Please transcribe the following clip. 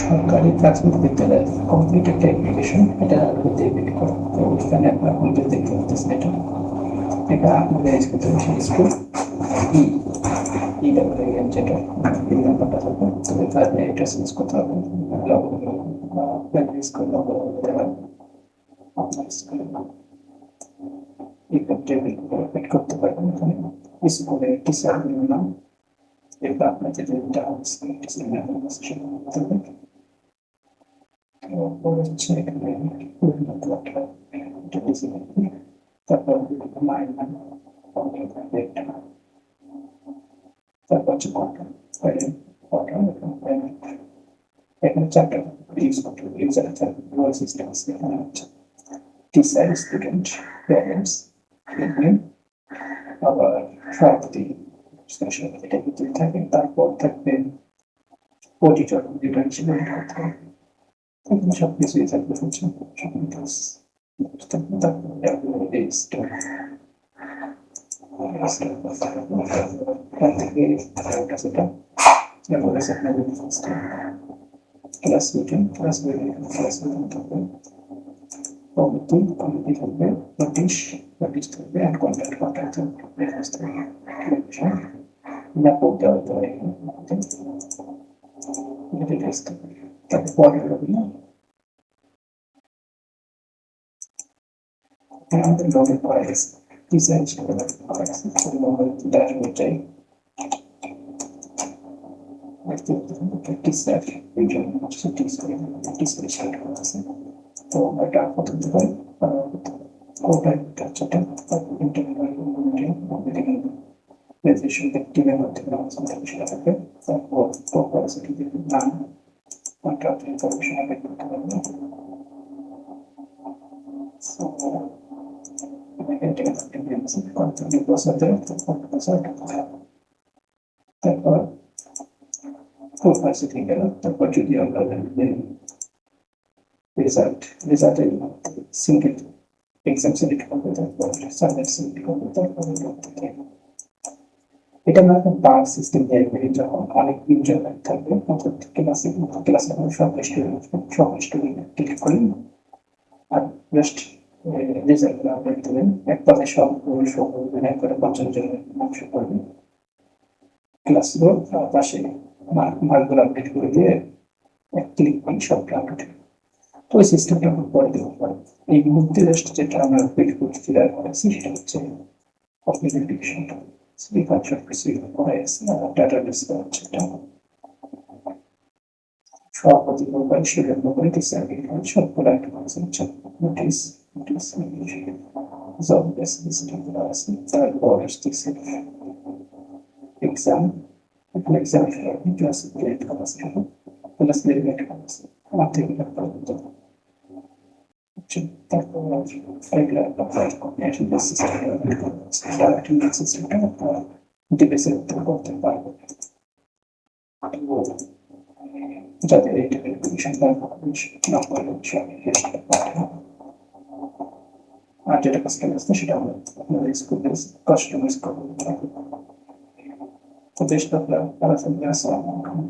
সরকারি প্রাথমিক বিদ্যালয়ের কমপ্লিট একটা অ্যাপ্লিকেশন, এটা ভিত্তি করে। তো এখানে আপনার কমপ্লিট দেখতে পাচ্ছেন, এটা আপনাদের স্কুল ই ই ডাবল এন, যেটা এই নাম্বারটা থাকবে। তো এখানে এটা চেঞ্জ করতে হবে, প্রাইমারি স্কুল দিতে হবে আপনার স্কুলের নাম। এই টেবিল ফিট করতে পারবেন এখানে স্কুলের টিচারগুলোর নাম, এরপর আপনার যে টিচার নাম আছে সেটা করতে হবে। তারপর মায়ের নাম, তারপর হচ্ছে এখানে চারটা ইউজ করতে হবে। ইউজার সিস্টেম আছে, এখানে হচ্ছে টিচার, স্টুডেন্ট, প্যারেন্টস, আবার সভাপতি, এটা ভিতরে থাকে। তারপর থাকবে অডিটর, যেটা হিসেবে সবকিছুই থাকবে, হচ্ছে ক্লাস মিটিং থাকবে, কমিটি থাকবে, নোটিশ থাকবে, অ্যান্ড কন্ট্যাক্ট থাকবে। ম্যাপও দেওয়া হবে, তারপরে আমাদের লগে করা গেছে টিচার হিসেবে ড্যাশবোর্ডটাই টিচার, এই জন্য হচ্ছে টিচার হিসেবে করা আছে। তো এটা প্রথম হয় টিমের মাধ্যমে সেটা থাকবে। তারপর নাম, কন্ট্রাক্ট ইনফরমেশন আপডেট করতে পারবে। তারপর প্রোফাইল গেল। তারপর যদি আমরা রেজাল্টের সিঙ্গেল এক্সাম সিলেক্ট করবো, তারপর সাবজেক্ট সিলেক্ট করবো, তারপর এটা না বার সিস্টেম দিয়ে যখন অনেক ইউজার থাকবে, অর্থাৎ ক্লাসে সব স্টুডেন্ট ক্লিক করলেন আর জাস্ট রেজাল্ট আপডেট দেবেন। এক পাশে সব এক করে 50 জনের অংশ করবেন, ক্লাসগুলো পাশে মার্কগুলো আপডেট করে দিয়ে এক ক্লিক করে সবটা আপডেট। তো ওই সিস্টেমটা আমরা পরে দেবো। এই মুহূর্তে জাস্ট যেটা আমরা আপডেট করতে ফিরার করেছি সেটা হচ্ছে অথেন্টিকেশনটা। এখানে সব কিছু করা আছে, ডাটাবেস হচ্ছে এটা সভাপতি মোবাইল শিডিউল মোবাইল টিচার সবগুলো একটা আছে, নোটিস জব ডেসক্রিপশন আছে। তারপর আসতেছে এক্সাম, এক্সাম ক্লাস রিলেট করা আছে, ক্লাস রিলেট করা আছে আমার থেকে পর্যন্ত। তারপর ফাইল সিস্টেমটা ডিভাইসের ভিতরে করতে পারবো, যাতে এই না করলে আর যেটা কাস্টমাইজ সেটা আমরা আপনাদের স্কুলের কাস্টমাইজ করবো। তো বেশ, আপনারা আসসালামু আলাইকুম।